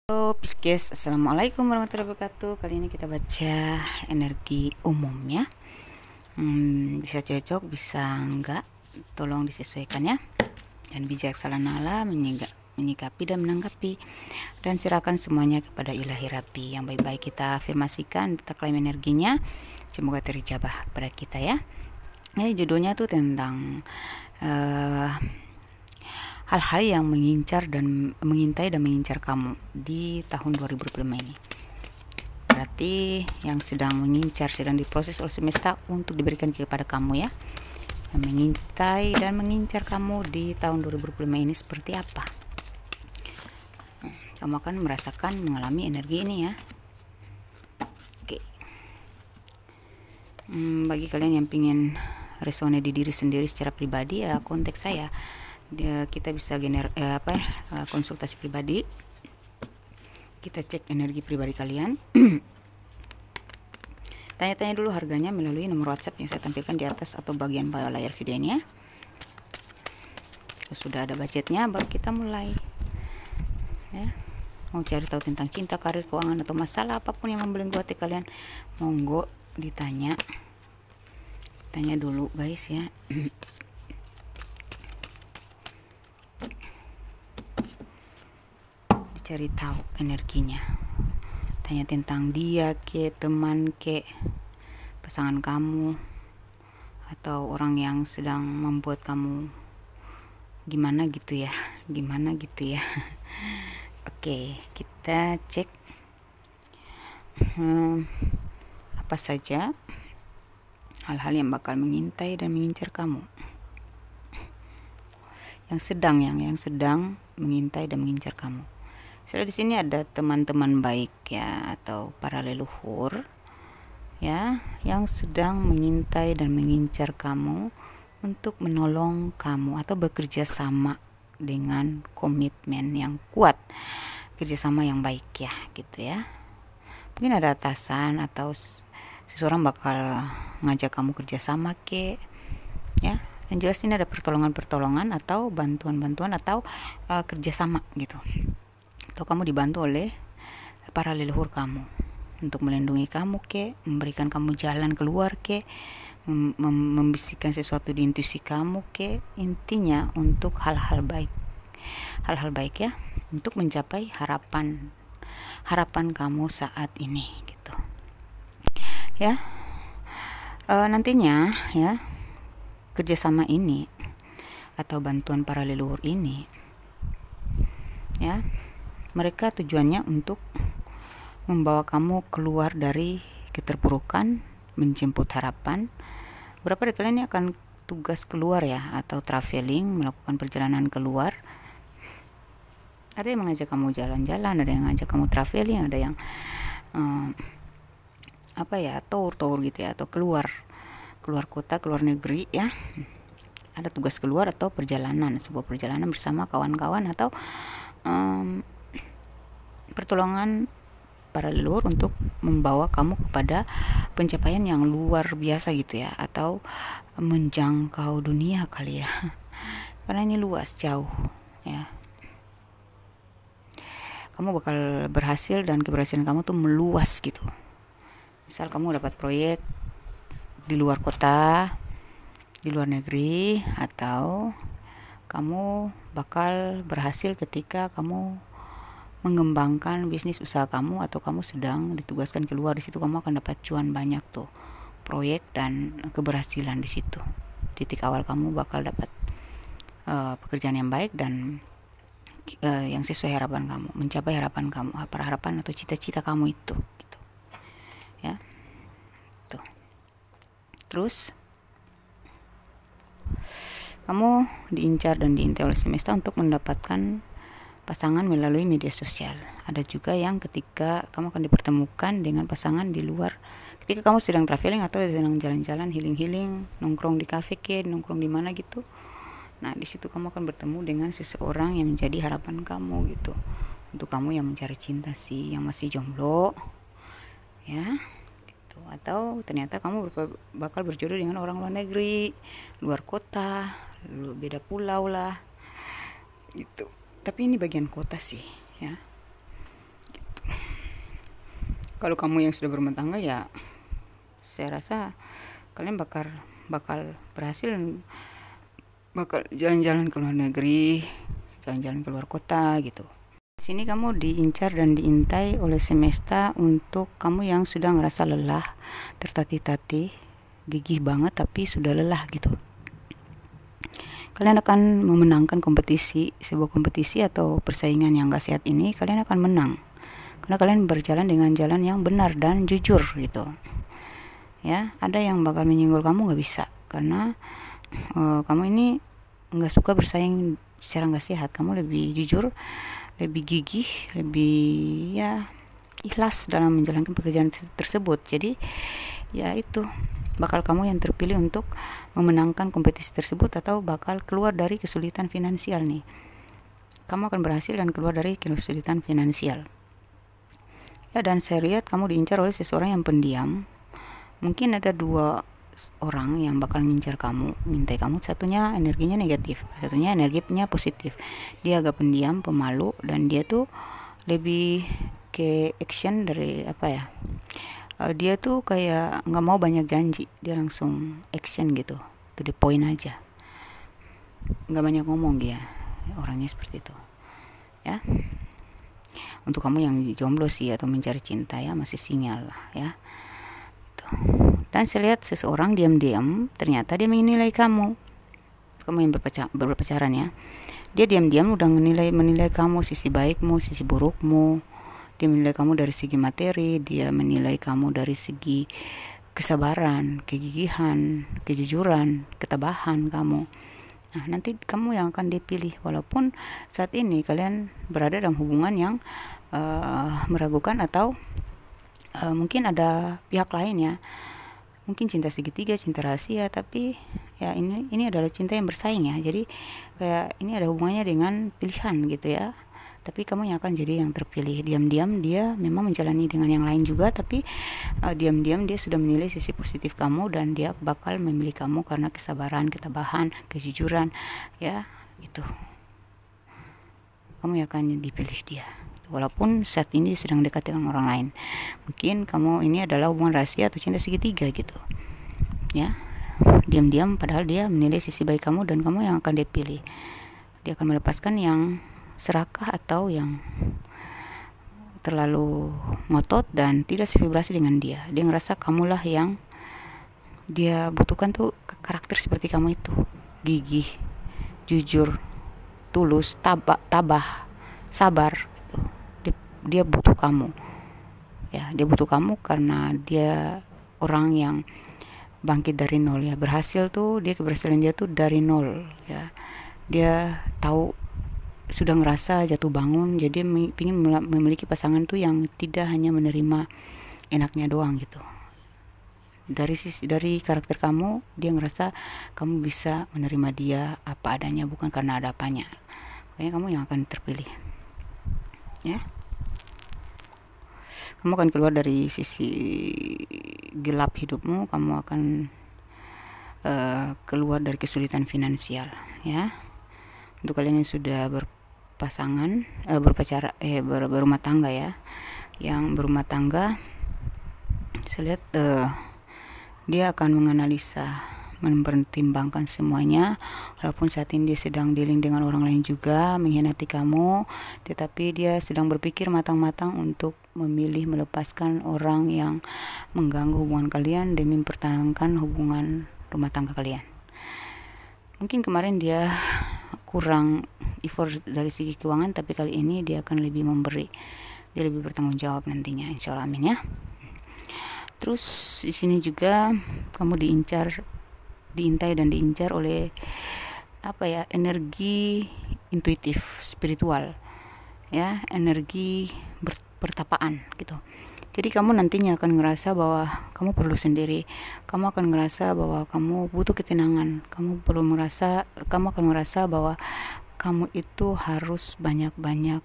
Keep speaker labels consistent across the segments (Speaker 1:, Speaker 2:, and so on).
Speaker 1: Halo Pisces, Assalamualaikum warahmatullahi wabarakatuh. Kali ini kita baca energi umum ya. Bisa cocok, bisa enggak, tolong disesuaikan ya. Dan bijaksanalah menyikapi dan menanggapi, dan serahkan semuanya kepada Ilahi Rabbi. Yang baik-baik kita afirmasikan, kita klaim energinya, semoga terjabah kepada kita ya. Judulnya tuh tentang hal-hal yang mengincar dan mengintai dan mengincar kamu di tahun 2025 ini. Berarti yang sedang mengincar, sedang diproses oleh semesta untuk diberikan kepada kamu ya. Yang mengintai dan mengincar kamu di tahun 2025 ini seperti apa? Kamu akan merasakan, mengalami energi ini ya. Oke. Bagi kalian yang ingin resone di diri sendiri secara pribadi ya, kontak saya. Kita bisa konsultasi pribadi, kita cek energi pribadi kalian. Tanya-tanya dulu harganya melalui nomor WhatsApp yang saya tampilkan di atas atau bagian bawah layar video ini ya. Sudah ada budgetnya, baru kita mulai ya. Mau cari tahu tentang cinta, karir, keuangan, atau masalah apapun yang membelenggu hati kalian, monggo ditanya, tanya dulu guys ya. Cari tahu energinya, tanya tentang dia ke, teman ke, pasangan kamu, atau orang yang sedang membuat kamu gimana gitu ya. Oke, kita cek apa saja hal-hal yang bakal mengintai dan mengincar kamu, yang sedang mengintai dan mengincar kamu. Setelah di sini ada teman-teman baik ya, atau para leluhur ya, yang sedang mengintai dan mengincar kamu untuk menolong kamu atau bekerja sama dengan komitmen yang kuat, kerjasama yang baik ya gitu ya. Mungkin ada atasan atau seseorang bakal ngajak kamu kerjasama ke ya. Yang jelas ini ada pertolongan atau bantuan atau kerjasama gitu. Atau kamu dibantu oleh para leluhur kamu untuk melindungi kamu ke, memberikan kamu jalan keluar ke, membisikkan sesuatu di intuisi kamu ke, intinya untuk hal-hal baik ya, untuk mencapai harapan kamu saat ini gitu ya. Nantinya ya, kerjasama ini atau bantuan para leluhur ini ya, mereka tujuannya untuk membawa kamu keluar dari keterpurukan, menjemput harapan. Beberapa dari kalian ini akan tugas keluar ya, atau traveling, melakukan perjalanan keluar. Ada yang mengajak kamu jalan-jalan, ada yang mengajak kamu traveling, ada yang tour gitu ya, atau keluar kota, keluar negeri ya. Ada tugas keluar atau sebuah perjalanan bersama kawan-kawan, atau pertolongan para leluhur untuk membawa kamu kepada pencapaian yang luar biasa gitu ya, atau menjangkau dunia kali ya, karena ini luas, jauh ya. Kamu bakal berhasil dan keberhasilan kamu tuh meluas gitu. Misal kamu dapat proyek di luar kota, di luar negeri, atau kamu bakal berhasil ketika kamu mengembangkan bisnis usaha kamu, atau kamu sedang ditugaskan keluar. Di situ kamu akan dapat cuan banyak tuh, proyek dan keberhasilan di situ. Titik awal kamu bakal dapat pekerjaan yang baik dan yang sesuai harapan kamu, mencapai harapan kamu, harapan atau cita-cita kamu itu gitu ya. Tuh. Terus kamu diincar dan diintai oleh semesta untuk mendapatkan pasangan melalui media sosial. Ada juga yang ketika kamu akan dipertemukan dengan pasangan di luar, ketika kamu sedang traveling atau sedang jalan-jalan, healing, nongkrong di kafe nongkrong di mana gitu. Nah, di situ kamu akan bertemu dengan seseorang yang menjadi harapan kamu gitu. Untuk kamu yang mencari cinta sih, yang masih jomblo ya gitu. Atau ternyata kamu bakal berjodoh dengan orang luar negeri, luar kota, beda pulau lah gitu. Tapi ini bagian kota sih ya. Kalau kamu yang sudah berumah tangga, ya saya rasa kalian bakal berhasil, bakal jalan-jalan ke luar negeri, jalan-jalan ke luar kota gitu. Di sini kamu diincar dan diintai oleh semesta untuk kamu yang sudah ngerasa lelah, tertatih-tatih, gigih banget tapi sudah lelah gitu. Kalian akan memenangkan kompetisi, sebuah kompetisi atau persaingan yang gak sehat ini, kalian akan menang. Karena kalian berjalan dengan jalan yang benar dan jujur gitu. Ya, ada yang bakal menyinggol kamu gak bisa, karena kamu ini gak suka bersaing secara gak sehat. Kamu lebih jujur, lebih gigih, lebih ya ikhlas dalam menjalankan pekerjaan tersebut. Jadi ya itu bakal kamu yang terpilih untuk memenangkan kompetisi tersebut atau bakal keluar dari kesulitan finansial nih. Kamu akan berhasil dan keluar dari kesulitan finansial. Ya, dan saya lihat kamu diincar oleh seseorang yang pendiam. Mungkin ada 2 orang yang bakal ngincar kamu, ngintai kamu. Satunya energinya negatif, satunya energinya positif. Dia agak pendiam, pemalu, dan dia tuh lebih ke action dari apa ya, dia tuh kayak nggak mau banyak janji, dia langsung action gitu, to the point aja, nggak banyak ngomong dia, orangnya seperti itu ya. Untuk kamu yang jomblo sih atau mencari cinta ya, masih sinyal lah ya. Dan saya lihat seseorang diam-diam, ternyata dia menilai kamu yang berpacaran ya. Dia diam-diam udah menilai kamu, sisi baikmu, sisi burukmu. Dia menilai kamu dari segi materi, dia menilai kamu dari segi kesabaran, kegigihan, kejujuran, ketabahan kamu. Nah, nanti kamu yang akan dipilih, walaupun saat ini kalian berada dalam hubungan yang meragukan atau mungkin ada pihak lain ya. Mungkin cinta segitiga, cinta rahasia, tapi ya ini adalah cinta yang bersaing ya. Jadi kayak ini ada hubungannya dengan pilihan gitu ya. Tapi kamu yang akan jadi yang terpilih. Diam-diam dia memang menjalani dengan yang lain juga, tapi diam-diam dia sudah menilai sisi positif kamu dan dia bakal memilih kamu karena kesabaran, ketabahan, kejujuran ya, itu. Kamu yang akan dipilih dia. Walaupun saat ini sedang dekat dengan orang lain, mungkin kamu ini adalah hubungan rahasia atau cinta segitiga gitu ya. Diam-diam padahal dia menilai sisi baik kamu dan kamu yang akan dipilih. Dia akan melepaskan yang serakah atau yang terlalu ngotot dan tidak sevibrasi dengan dia. Dia ngerasa kamulah yang dia butuhkan tuh, karakter seperti kamu itu, gigih, jujur, tulus, tabah, sabar. Dia butuh kamu ya, dia butuh kamu karena dia orang yang bangkit dari nol ya, berhasil tuh, dia keberhasilan dia tuh dari nol ya. Dia tahu, sudah ngerasa jatuh bangun, jadi ingin memiliki pasangan tuh yang tidak hanya menerima enaknya doang gitu. Dari karakter kamu, dia ngerasa kamu bisa menerima dia apa adanya, bukan karena ada apanya. Kayaknya kamu yang akan terpilih ya. Kamu akan keluar dari sisi gelap hidupmu, kamu akan keluar dari kesulitan finansial ya. Untuk kalian yang sudah berpasangan, berumah tangga ya, yang berumah tangga, saya lihat dia akan menganalisa, mempertimbangkan semuanya. Walaupun saat ini dia sedang dealing dengan orang lain juga, mengkhianati kamu, tetapi dia sedang berpikir matang-matang untuk memilih melepaskan orang yang mengganggu hubungan kalian demi mempertahankan hubungan rumah tangga kalian. Mungkin kemarin dia kurang effort dari segi keuangan, tapi kali ini dia akan lebih memberi, dia lebih bertanggung jawab nantinya, insya Allah, amin ya. Terus di sini juga kamu diintai dan diincar oleh apa ya, energi intuitif, spiritual ya, energi pertapaan gitu. Jadi kamu nantinya akan ngerasa bahwa kamu perlu sendiri, kamu akan ngerasa bahwa kamu butuh ketenangan, kamu akan merasa bahwa kamu itu harus banyak-banyak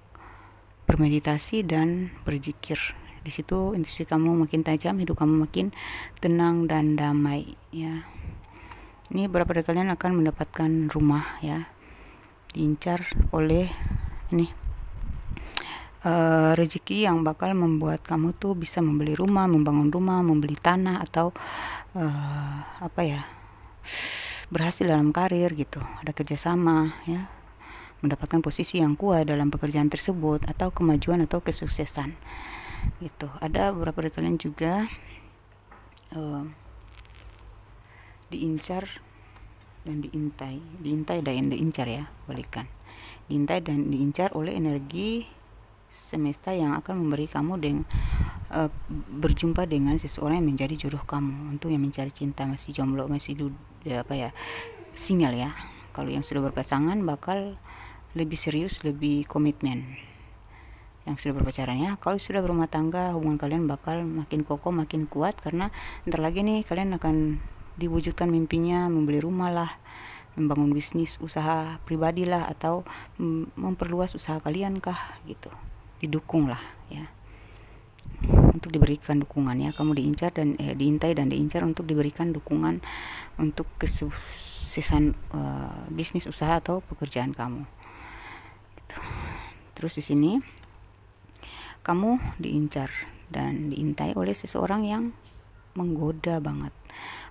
Speaker 1: bermeditasi dan berzikir. Di situ intuisi kamu makin tajam, hidup kamu makin tenang dan damai ya. Ini beberapa dari kalian akan mendapatkan rumah ya, diincar oleh ini rezeki yang bakal membuat kamu tuh bisa membeli rumah, membangun rumah, membeli tanah, atau berhasil dalam karir gitu, ada kerjasama ya, mendapatkan posisi yang kuat dalam pekerjaan tersebut, atau kemajuan atau kesuksesan gitu. Ada beberapa dari kalian juga diincar dan diintai dan diincar ya, balikan, diintai dan diincar oleh energi semesta yang akan memberi kamu berjumpa dengan seseorang yang menjadi jodoh kamu. Untuk yang mencari cinta, masih jomblo, masih single ya, kalau yang sudah berpasangan bakal lebih serius, lebih komitmen. Yang sudah berpacaran ya, kalau sudah berumah tangga, hubungan kalian bakal makin kokoh, makin kuat, karena ntar lagi nih kalian akan diwujudkan mimpinya, membeli rumah lah, membangun bisnis, usaha pribadi lah, atau memperluas usaha kalian kah gitu, didukung lah ya, untuk diberikan dukungan ya. Kamu diincar dan diintai dan diincar untuk diberikan dukungan untuk kesuksesan bisnis, usaha, atau pekerjaan kamu gitu. Terus di sini kamu diincar dan diintai oleh seseorang yang menggoda banget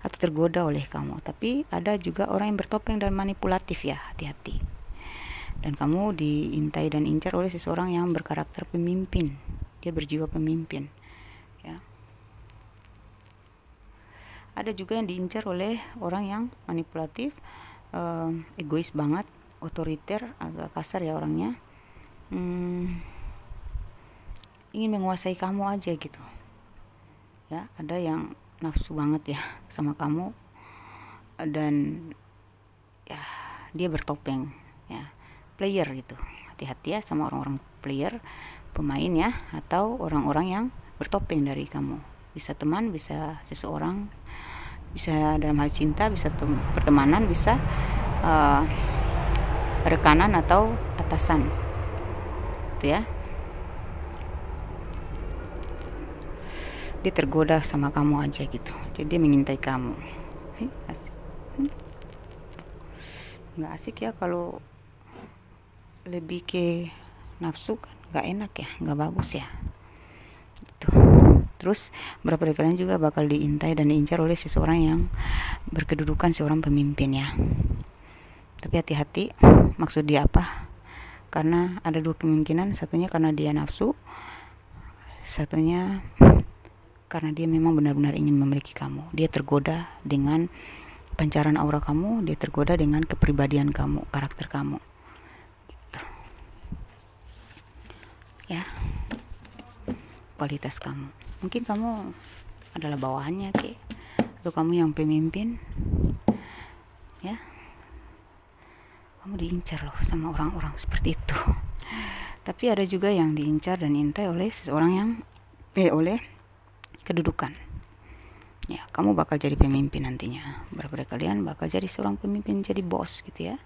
Speaker 1: atau tergoda oleh kamu. Tapi ada juga orang yang bertopeng dan manipulatif ya, hati-hati. Dan kamu diintai dan incar oleh seseorang yang berkarakter pemimpin, dia berjiwa pemimpin ya. Ada juga yang diincar oleh orang yang manipulatif, egois banget, otoriter, agak kasar ya orangnya, ingin menguasai kamu aja gitu ya. Ada yang nafsu banget ya sama kamu, dan ya dia bertopeng ya, player gitu. Hati-hati ya sama orang-orang player, pemain ya, atau orang-orang yang bertopeng dari kamu. Bisa teman, bisa seseorang, bisa dalam hal cinta, bisa pertemanan, bisa rekanan atau atasan gitu ya. Dia tergoda sama kamu aja gitu, jadi dia mengintai kamu. Asik. Nggak asik ya kalau lebih ke nafsu kan, nggak enak ya, nggak bagus ya gitu. Terus beberapa dari kalian juga bakal diintai dan diincar oleh seseorang yang berkedudukan seorang pemimpin ya. Tapi hati-hati, maksud dia apa? Karena ada dua kemungkinan, satunya karena dia nafsu, satunya karena dia memang benar-benar ingin memiliki kamu. Dia tergoda dengan pancaran aura kamu, dia tergoda dengan kepribadian kamu, karakter kamu gitu ya, kualitas kamu. Mungkin kamu adalah bawahannya atau kamu yang pemimpin ya. Kamu diincar loh sama orang-orang seperti itu. Tapi ada juga yang diincar dan diintai oleh seseorang yang oleh kedudukan ya. Kamu bakal jadi pemimpin nantinya, beberapa dari kalian bakal jadi seorang pemimpin, jadi bos gitu ya.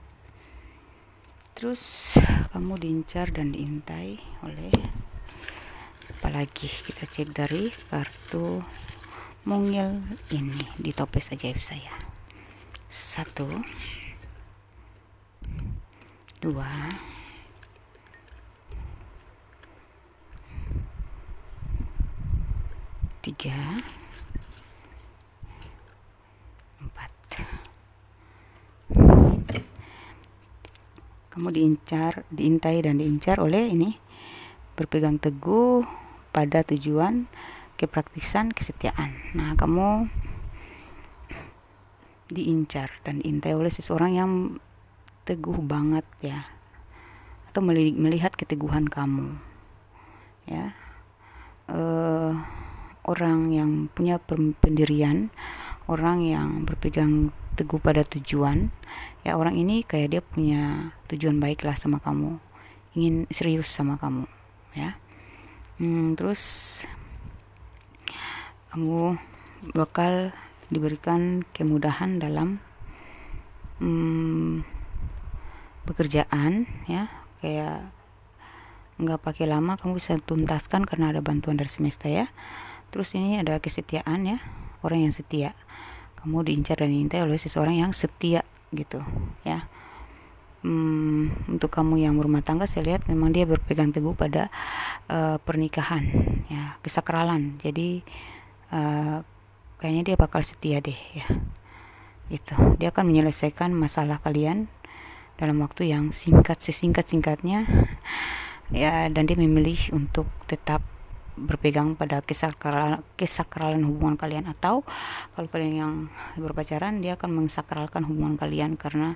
Speaker 1: Terus kamu diincar dan diintai oleh, apalagi kita cek dari kartu mungil ini di toples ajaib saya. 1, 2, 3, 4. Kamu diintai dan diincar oleh ini, berpegang teguh pada tujuan, kepraktisan, kesetiaan. Nah, kamu diincar dan diintai oleh seseorang yang teguh banget ya, atau melihat keteguhan kamu ya. Orang yang punya pendirian, orang yang berpegang teguh pada tujuan ya. Orang ini kayak dia punya tujuan baik lah sama kamu, ingin serius sama kamu ya. Terus kamu bakal diberikan kemudahan dalam pekerjaan ya, kayak nggak pakai lama kamu bisa tuntaskan karena ada bantuan dari semesta ya. Terus ini ada kesetiaan ya, orang yang setia. Kamu diincar dan diintai oleh seseorang yang setia gitu ya, untuk kamu yang berumah tangga, saya lihat memang dia berpegang teguh pada pernikahan, ya, kesakralan. Jadi kayaknya dia bakal setia deh, ya. Gitu. Dia akan menyelesaikan masalah kalian dalam waktu yang sesingkat-singkatnya, ya, dan dia memilih untuk tetap berpegang pada kesakralan hubungan kalian. Atau kalau kalian yang berpacaran, dia akan mensakralkan hubungan kalian karena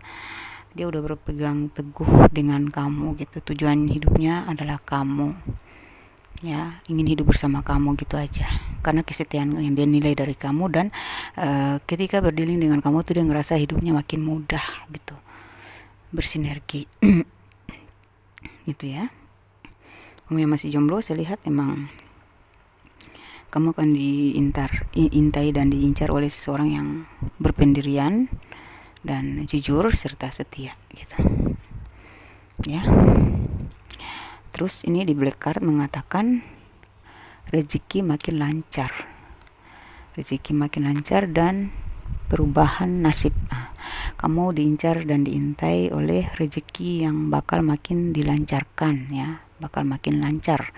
Speaker 1: dia udah berpegang teguh dengan kamu gitu. Tujuan hidupnya adalah kamu, ya, ingin hidup bersama kamu gitu aja, karena kesetiaan yang dia nilai dari kamu. Dan ketika berdealing dengan kamu tuh dia ngerasa hidupnya makin mudah gitu, bersinergi gitu, ya. Kamu yang masih jomblo, saya lihat emang kamu akan diintai dan diincar oleh seseorang yang berpendirian dan jujur serta setia gitu, ya. Terus ini di black card mengatakan rezeki makin lancar dan perubahan nasib. Kamu diincar dan diintai oleh rezeki yang bakal makin dilancarkan, ya, bakal makin lancar.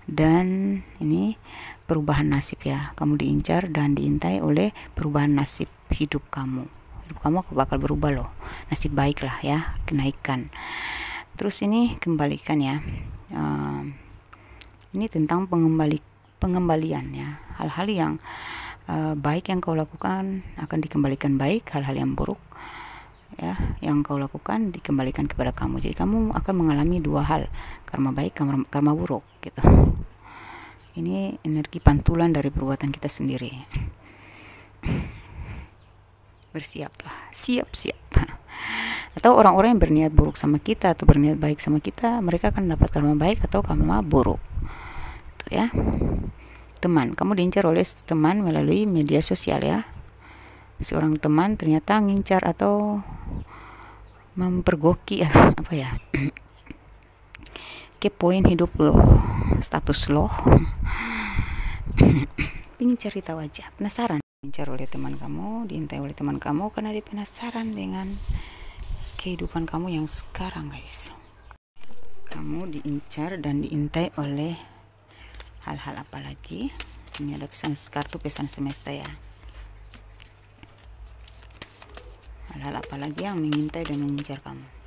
Speaker 1: Dan ini perubahan nasib, ya, kamu diincar dan diintai oleh perubahan nasib hidup kamu bakal berubah loh, nasib baik lah, ya, kenaikan. Terus ini kembalikan, ya, ini tentang pengembalian, ya, hal-hal yang baik yang kau lakukan akan dikembalikan baik, hal-hal yang buruk, ya, yang kau lakukan dikembalikan kepada kamu. Jadi kamu akan mengalami dua hal, karma baik, karma buruk gitu. Ini energi pantulan dari perbuatan kita sendiri. Bersiaplah, siap-siap. Atau orang-orang yang berniat buruk sama kita atau berniat baik sama kita, mereka akan dapat karma baik atau karma buruk. Tuh, ya. Teman, kamu diincar oleh teman melalui media sosial, ya. Seorang teman ternyata ngincar atau mempergoki apa ya? Kepoin hidup lo, status lo. Pengen cari tahu aja, penasaran. Diincar oleh teman kamu, diintai oleh teman kamu karena dia penasaran dengan kehidupan kamu yang sekarang, guys. Kamu diincar dan diintai oleh hal-hal apa lagi? Ini ada kartu pesan semesta, ya. Hal-hal apa lagi yang mengintai dan mengincar kamu?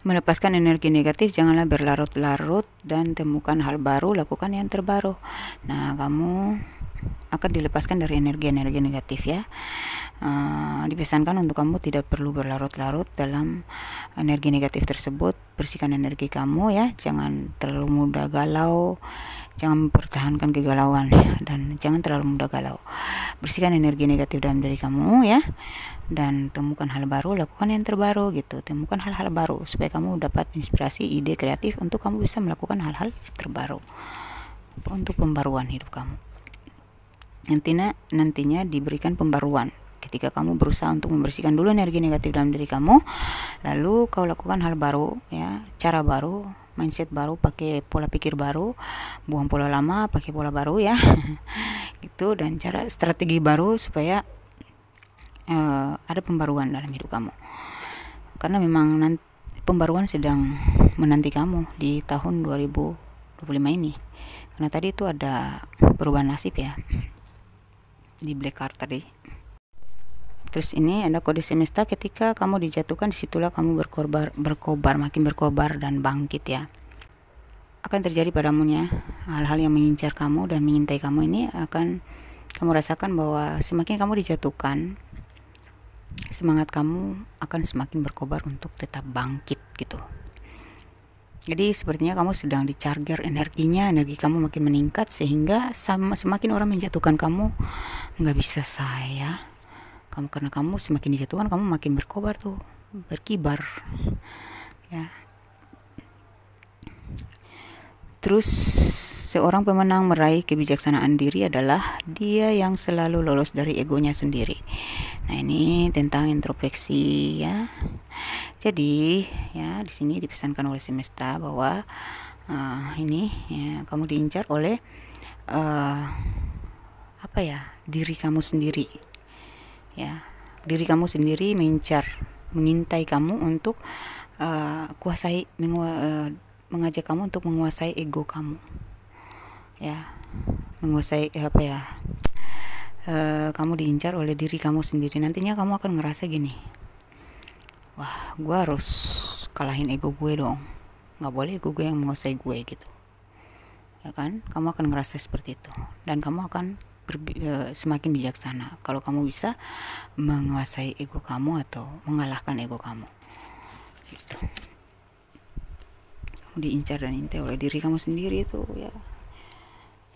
Speaker 1: Melepaskan energi negatif, janganlah berlarut-larut dan temukan hal baru, lakukan yang terbaru. Nah, kamu akan dilepaskan dari energi-energi negatif, ya. Dipesankan untuk kamu tidak perlu berlarut-larut dalam energi negatif tersebut. Bersihkan energi kamu, ya. Jangan terlalu mudah galau, jangan mempertahankan kegalauan, ya. Dan jangan terlalu mudah galau. Bersihkan energi negatif dalam diri kamu, ya. Dan temukan hal baru, lakukan yang terbaru gitu. Temukan hal-hal baru supaya kamu dapat inspirasi, ide kreatif untuk kamu bisa melakukan hal-hal terbaru untuk pembaruan hidup kamu. Nantinya diberikan pembaruan ketika kamu berusaha untuk membersihkan dulu energi negatif dalam diri kamu, lalu kau lakukan hal baru, ya, cara baru, mindset baru, pakai pola pikir baru, buang pola lama, pakai pola baru, ya. Gitu, dan cara strategi baru supaya ada pembaruan dalam hidup kamu. Karena memang pembaruan sedang menanti kamu di tahun 2025 ini. Karena tadi itu ada perubahan nasib, ya, di black card tadi. Terus ini ada kode semesta, ketika kamu dijatuhkan, disitulah kamu makin berkobar dan bangkit, ya. Akan terjadi padamu, ya, hal-hal yang mengincar kamu dan mengintai kamu ini akan kamu rasakan bahwa semakin kamu dijatuhkan, semangat kamu akan semakin berkobar untuk tetap bangkit gitu. Jadi sepertinya kamu sedang dicharger energinya, energi kamu makin meningkat sehingga semakin orang menjatuhkan kamu, nggak bisa karena kamu semakin dijatuhkan, kamu makin berkobar tuh, berkibar, ya. Terus seorang pemenang meraih kebijaksanaan diri adalah dia yang selalu lolos dari egonya sendiri. Nah, ini tentang introspeksi, ya. Jadi, ya, di sini dipesankan oleh semesta bahwa ini ya, kamu diincar oleh diri kamu sendiri ya. Diri kamu sendiri mengintai kamu untuk mengajak kamu untuk menguasai ego kamu ya, menguasai kamu diincar oleh diri kamu sendiri. Nantinya kamu akan ngerasa gini, wah, gue harus kalahin ego gue dong, nggak boleh ego gue yang menguasai gue gitu ya kan. Kamu akan ngerasa seperti itu, dan kamu akan semakin bijaksana kalau kamu bisa menguasai ego kamu atau mengalahkan ego kamu gitu. Kamu diincar dan intai oleh diri kamu sendiri itu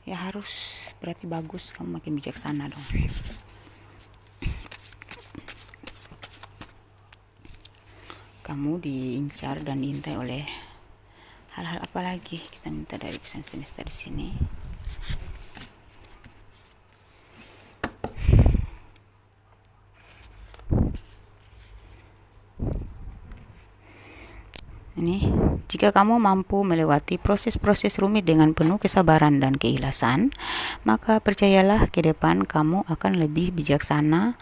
Speaker 1: ya harus berarti bagus, kamu makin bijaksana dong. Kamu diincar dan diintai oleh hal-hal apa lagi kita minta dari pesan semesta di sini? Ini, jika kamu mampu melewati proses-proses rumit dengan penuh kesabaran dan keikhlasan, maka percayalah ke depan kamu akan lebih bijaksana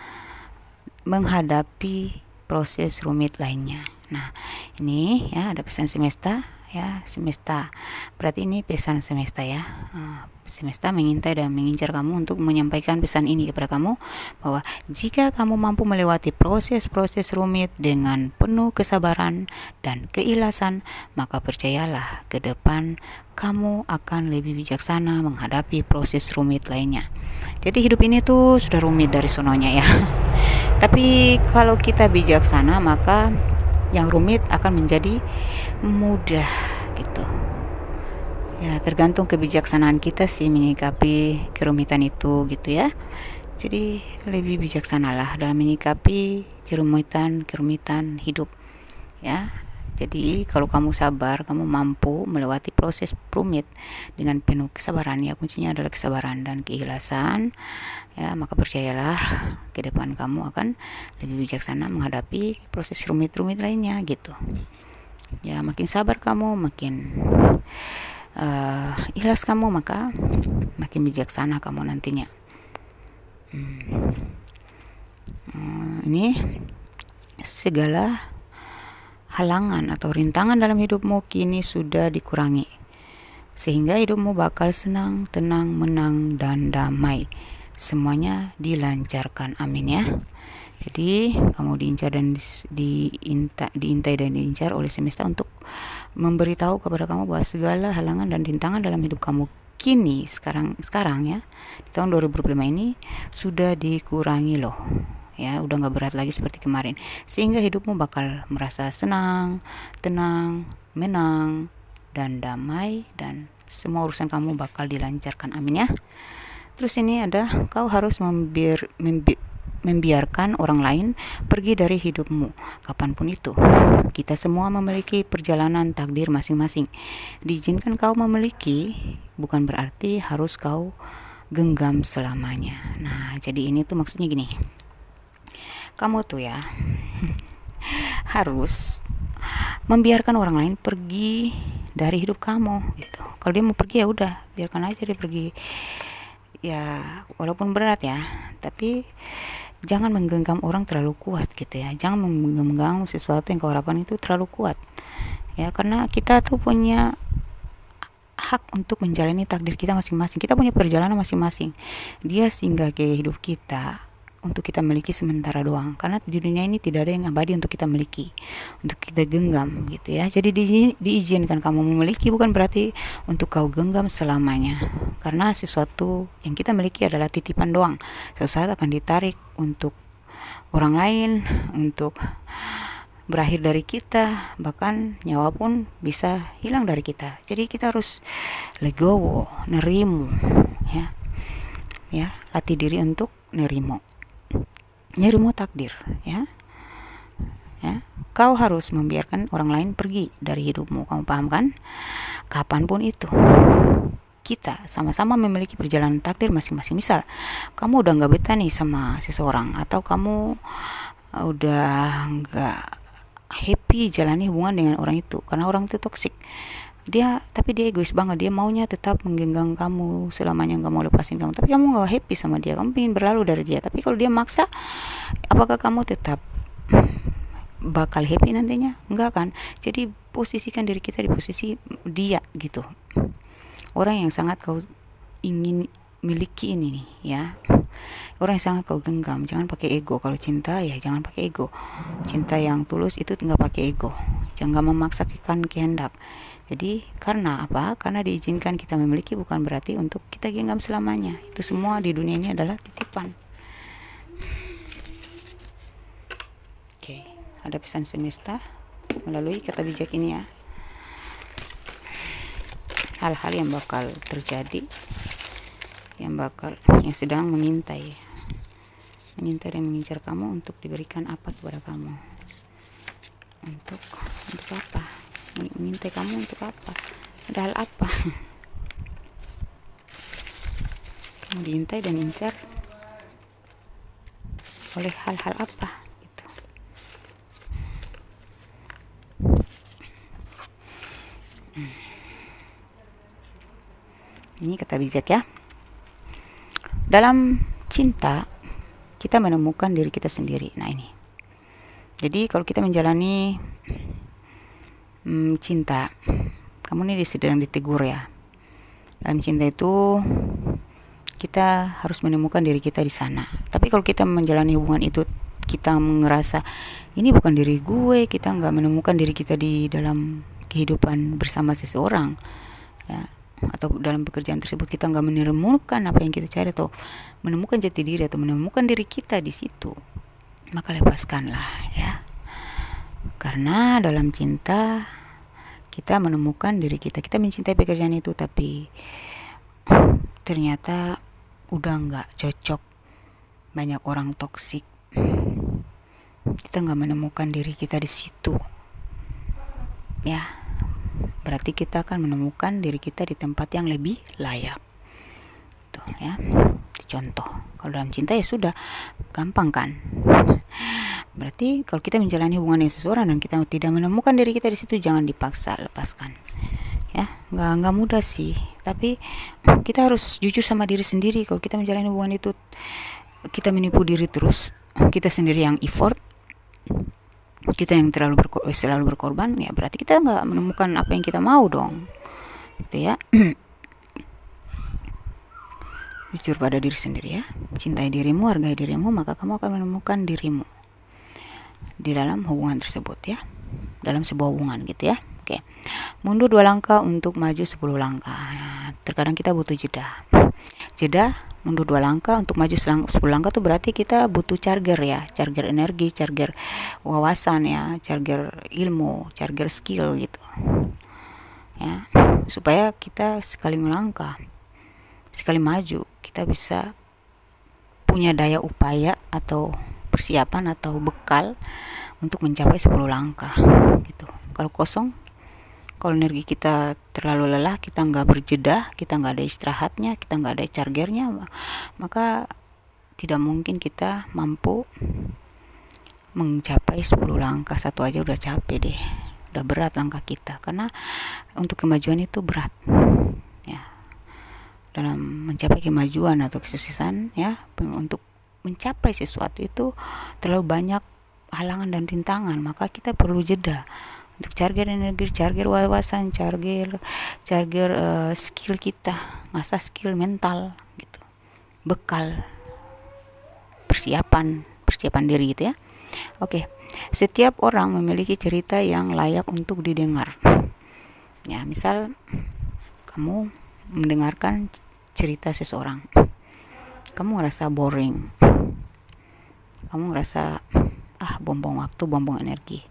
Speaker 1: menghadapi proses rumit lainnya. Nah, ini ya ada pesan semesta ya, semesta. Berarti ini pesan semesta ya. Semesta mengintai dan mengincar kamu untuk menyampaikan pesan ini kepada kamu, bahwa jika kamu mampu melewati proses-proses rumit dengan penuh kesabaran dan keikhlasan, maka percayalah ke depan kamu akan lebih bijaksana menghadapi proses rumit lainnya. Jadi hidup ini tuh sudah rumit dari sononya ya. Tapi kalau kita bijaksana, maka yang rumit akan menjadi mudah gitu. Ya, tergantung kebijaksanaan kita sih menyikapi kerumitan itu gitu ya. Jadi lebih bijaksanalah dalam menyikapi kerumitan hidup ya. Jadi kalau kamu sabar, kamu mampu melewati proses rumit dengan penuh kesabaran ya, kuncinya adalah kesabaran dan keikhlasan ya, maka percayalah ke depan kamu akan lebih bijaksana menghadapi proses rumit-rumit lainnya gitu ya. Makin sabar kamu, makin ikhlas kamu, maka makin bijaksana kamu nantinya. Ini segala halangan atau rintangan dalam hidupmu kini sudah dikurangi, sehingga hidupmu bakal senang, tenang, menang, dan damai. Semuanya dilancarkan, amin ya. Jadi kamu diincar dan diintai dan diincar oleh semesta untuk memberitahu kepada kamu bahwa segala halangan dan rintangan dalam hidup kamu kini sekarang ya, di tahun 2025 ini sudah dikurangi loh ya, udah nggak berat lagi seperti kemarin, sehingga hidupmu bakal merasa senang, tenang, menang, dan damai, dan semua urusan kamu bakal dilancarkan, amin ya. Terus ini ada, kau harus membiarkan orang lain pergi dari hidupmu kapanpun itu. Kita semua memiliki perjalanan takdir masing-masing. Diizinkan kau memiliki bukan berarti harus kau genggam selamanya. Nah, jadi ini tuh maksudnya gini, kamu tuh ya harus membiarkan orang lain pergi dari hidup kamu gitu. Kalau dia mau pergi ya udah, biarkan aja dia pergi ya, walaupun berat ya, tapi jangan menggenggam orang terlalu kuat gitu ya. Jangan menggenggam sesuatu yang kau harapkan itu terlalu kuat ya, karena kita tuh punya hak untuk menjalani takdir kita masing-masing. Kita punya perjalanan masing-masing. Dia singgah ke hidup kita untuk kita miliki sementara doang, karena di dunia ini tidak ada yang abadi untuk kita miliki, untuk kita genggam gitu ya. Jadi diizinkan kamu memiliki bukan berarti untuk kau genggam selamanya, karena sesuatu yang kita miliki adalah titipan doang. Suatu saat akan ditarik untuk orang lain, untuk berakhir dari kita, bahkan nyawa pun bisa hilang dari kita. Jadi kita harus legowo, nerimo ya, latih diri untuk nerimo takdir ya. Kau harus membiarkan orang lain pergi dari hidupmu, kamu paham kan? Kapanpun itu kita sama-sama memiliki perjalanan takdir masing-masing. Misal kamu udah nggak betah nih sama seseorang, atau kamu udah nggak happy jalani hubungan dengan orang itu karena orang itu toksik, Tapi dia egois banget, dia maunya tetap menggenggam kamu selamanya, nggak mau lepasin kamu, tapi kamu nggak happy sama dia, kamu ingin berlalu dari dia. Tapi kalau dia maksa, apakah kamu tetap bakal happy nantinya? Enggak kan? Jadi posisikan diri kita di posisi dia gitu, orang yang sangat kau ingin miliki ini nih ya, orang yang sangat kau genggam. Jangan pakai ego. Kalau cinta ya jangan pakai ego. Cinta yang tulus itu nggak pakai ego, jangan memaksakan kehendak. Jadi karena apa? Karena diizinkan kita memiliki bukan berarti untuk kita genggam selamanya. Itu semua di dunia ini adalah titipan. Oke, ada pesan semesta melalui kata bijak ini ya. Hal-hal yang bakal terjadi, yang sedang mengintai dan mengincar kamu untuk diberikan apa kepada kamu. Untuk apa? Mengintai kamu untuk apa? Ada hal apa? Kamu diintai dan incar oleh hal-hal apa gitu. Ini kata bijak ya. Dalam cinta kita menemukan diri kita sendiri. Nah ini. Jadi kalau kita menjalani cinta, kamu ini sedang ditegur ya. Dalam cinta itu kita harus menemukan diri kita di sana. Tapi kalau kita menjalani hubungan itu kita ngerasa ini bukan diri gue, kita nggak menemukan diri kita di dalam kehidupan bersama seseorang ya, atau dalam pekerjaan tersebut kita nggak menemukan apa yang kita cari atau menemukan jati diri atau menemukan diri kita di situ, maka lepaskanlah ya. Karena dalam cinta kita menemukan diri kita mencintai pekerjaan itu, tapi ternyata udah nggak cocok, banyak orang toksik, kita nggak menemukan diri kita di situ ya. Berarti kita akan menemukan diri kita di tempat yang lebih layak tuh ya. Contoh, kalau dalam cinta ya sudah gampang kan. Berarti kalau kita menjalani hubungan dengan seseorang dan kita tidak menemukan diri kita di situ, jangan dipaksa, lepaskan ya. Nggak mudah sih, tapi kita harus jujur sama diri sendiri. Kalau kita menjalani hubungan itu kita menipu diri terus, kita sendiri yang effort, kita yang selalu berkorban, ya berarti kita nggak menemukan apa yang kita mau dong gitu ya. Jujur pada diri sendiri ya, cintai dirimu, hargai dirimu, maka kamu akan menemukan dirimu di dalam hubungan tersebut ya, dalam sebuah hubungan gitu ya. Oke, mundur 2 langkah untuk maju 10 langkah. Terkadang kita butuh jeda mundur 2 langkah untuk maju 10 langkah tuh berarti kita butuh charger ya, charger energi, charger wawasan ya, charger ilmu, charger skill gitu ya, supaya kita sekali melangkah, sekali maju, kita bisa punya daya upaya atau persiapan atau bekal untuk mencapai 10 langkah gitu. Kalau kosong, kalau energi kita terlalu lelah, kita nggak berjeda, kita nggak ada istirahatnya, kita nggak ada chargernya, maka tidak mungkin kita mampu mencapai 10 langkah. Satu aja udah capek deh, udah berat langkah kita, karena untuk kemajuan itu berat ya. Dalam mencapai kemajuan atau kesuksesan ya, untuk mencapai sesuatu itu terlalu banyak halangan dan rintangan, maka kita perlu jeda untuk charger energi, charger wawasan, charger skill kita, ngasah skill mental gitu, bekal persiapan diri gitu ya. Oke, setiap orang memiliki cerita yang layak untuk didengar ya. Misal kamu mendengarkan cerita seseorang, kamu ngerasa boring, kamu ngerasa buang-buang waktu, buang-buang energi.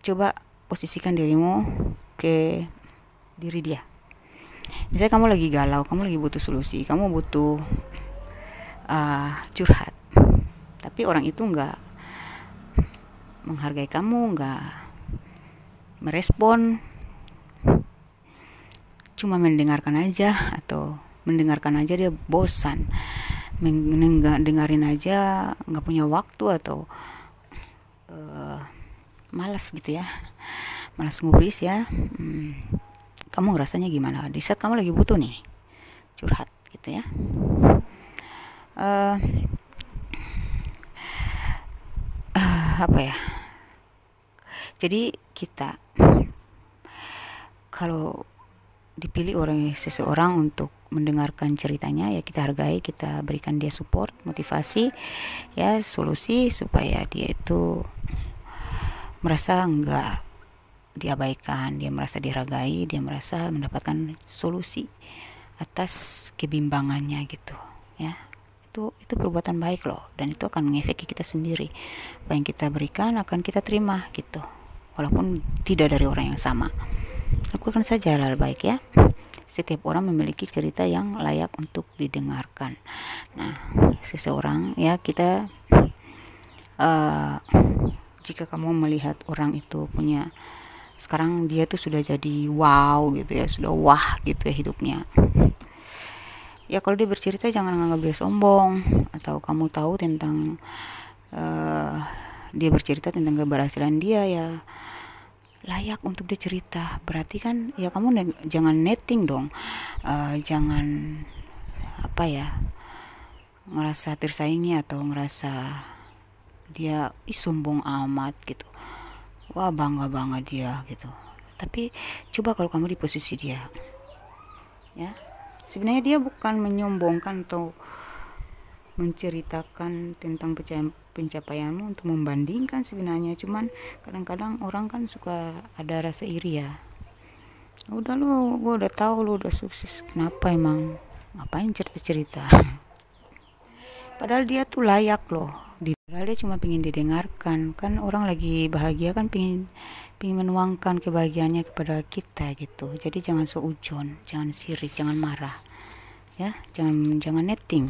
Speaker 1: Coba posisikan dirimu ke diri dia. Misalnya kamu lagi galau, kamu lagi butuh solusi, kamu butuh curhat, tapi orang itu nggak menghargai kamu, nggak merespon, cuma mendengarkan aja, atau mendengarkan aja dia bosan, dengerin aja nggak punya waktu, atau malas gitu ya. malas ngubris ya. Kamu ngerasanya gimana di saat kamu lagi butuh nih curhat gitu ya. Apa ya, jadi kita kalau dipilih seseorang untuk mendengarkan ceritanya, ya kita hargai, kita berikan dia support, motivasi, ya solusi, supaya dia itu merasa enggak diabaikan, dia merasa dihargai, dia merasa mendapatkan solusi atas kebimbangannya gitu ya. Itu perbuatan baik loh, dan itu akan mengefek kita sendiri. Apa yang kita berikan akan kita terima gitu, walaupun tidak dari orang yang sama. Lakukan saja hal baik ya. Setiap orang memiliki cerita yang layak untuk didengarkan. Nah, seseorang ya, kita jika kamu melihat orang itu punya, sekarang dia tuh sudah jadi wow gitu ya, sudah wah gitu ya hidupnya, ya kalau dia bercerita jangan menganggap dia sombong, atau kamu tahu tentang dia bercerita tentang keberhasilan dia, ya layak untuk dia cerita. Berarti kan ya kamu jangan netting dong, jangan apa ya, ngerasa tersaingi atau ngerasa dia sombong amat gitu, wah bangga banget dia gitu. Tapi coba kalau kamu di posisi dia, ya sebenarnya dia bukan menyombongkan atau menceritakan tentang pencapaianmu untuk membandingkan sebenarnya, cuman kadang-kadang orang kan suka ada rasa iri ya. Udah lu, gue udah tahu lu udah sukses, kenapa emang ngapain cerita-cerita? Padahal dia tuh layak loh, padahal dia cuma pengen didengarkan. Kan orang lagi bahagia kan pengen menuangkan kebahagiaannya kepada kita gitu. Jadi jangan seujon, jangan sirik, jangan marah ya, jangan netting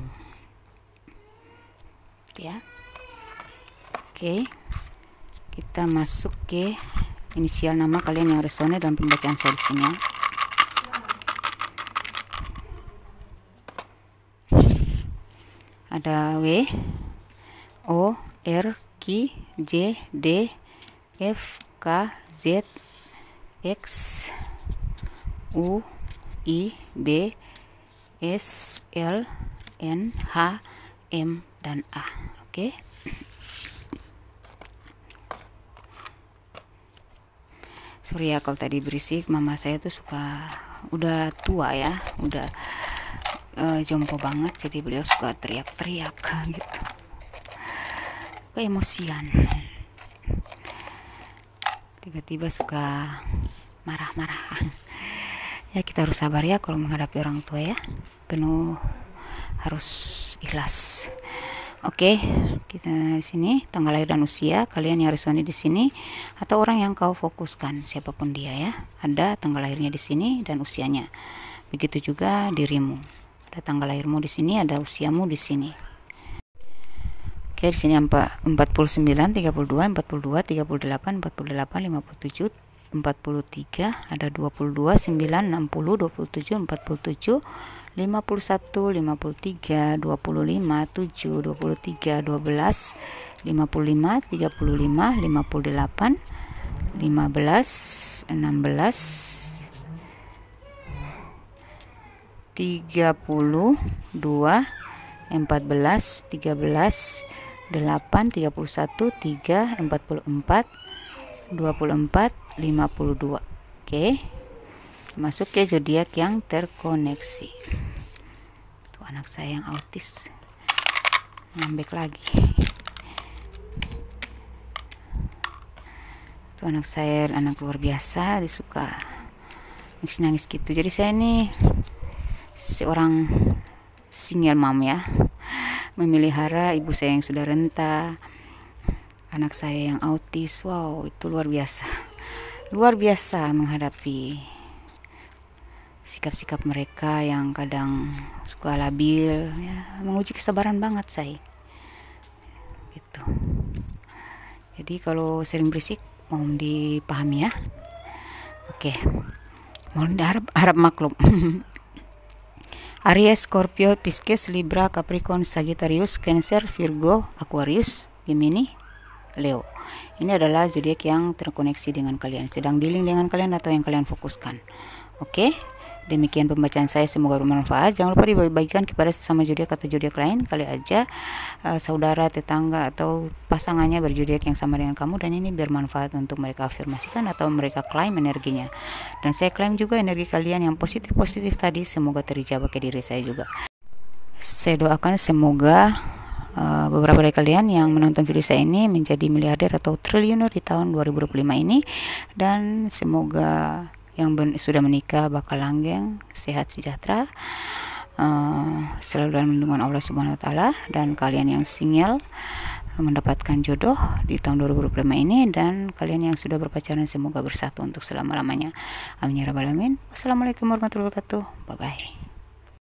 Speaker 1: ya. Oke, kita masuk ke inisial nama kalian yang resone dalam pembacaan saya di sini ya. Ada W, O, R, Q, J, D, F, K, Z, X, U, I, B, S, L, N, H, M, dan A. Oke. Sorry ya kalau tadi berisik, mama saya tuh suka, udah tua ya, udah jompo banget, jadi beliau suka teriak-teriak gitu, keemosian, tiba-tiba suka marah-marah. Ya kita harus sabar ya kalau menghadapi orang tua ya, penuh harus ikhlas. Oke, kita di sini tanggal lahir dan usia kalian yang resone di sini, atau orang yang kau fokuskan siapapun dia ya, ada tanggal lahirnya di sini dan usianya. Begitu juga dirimu, ada tanggal lahirmu di sini, ada usiamu di sini. Oke, di sini 49, 32, 42, 38, 48, 57, 43, ada 22, 9, 60, 27, 47, 51, 53, 25, 7, 23, 12, 55, 35, 58, 15, 16, 32, 14, 13, 8, 31, 3, 44, 24, 52. Oke, masuk ke zodiak yang terkoneksi. Tuh anak saya yang autis ngambek lagi. Tuh anak saya, anak luar biasa, disuka nangis-nangis gitu. Jadi saya ini seorang single mom ya, memelihara ibu saya yang sudah renta, anak saya yang autis. Wow, itu luar biasa menghadapi sikap-sikap mereka yang kadang suka labil ya, menguji kesabaran banget saya gitu. Jadi kalau sering berisik mohon dipahami ya. Oke, mohon harap maklum. Aries, Scorpio, Pisces, Libra, Capricorn, Sagittarius, Cancer, Virgo, Aquarius, Gemini, Leo. Ini adalah zodiak yang terkoneksi dengan kalian, sedang dealing dengan kalian atau yang kalian fokuskan. Oke, demikian pembacaan saya, semoga bermanfaat. Jangan lupa dibagikan kepada sesama zodiak atau zodiak lain, kali aja saudara, tetangga atau pasangannya berzodiak yang sama dengan kamu, dan ini bermanfaat untuk mereka afirmasikan atau mereka klaim energinya. Dan saya klaim juga energi kalian yang positif-positif tadi semoga terjawab ke diri saya juga. Saya doakan semoga beberapa dari kalian yang menonton video saya ini menjadi miliarder atau triliuner di tahun 2025 ini, dan semoga yang sudah menikah bakal langgeng, sehat, sejahtera, selalu dalam lindungan Allah Subhanahu wa taala, dan kalian yang single mendapatkan jodoh di tahun 2025 ini, dan kalian yang sudah berpacaran semoga bersatu untuk selama-lamanya. Amin ya rabbal alamin. Wassalamualaikum warahmatullahi wabarakatuh. Bye bye.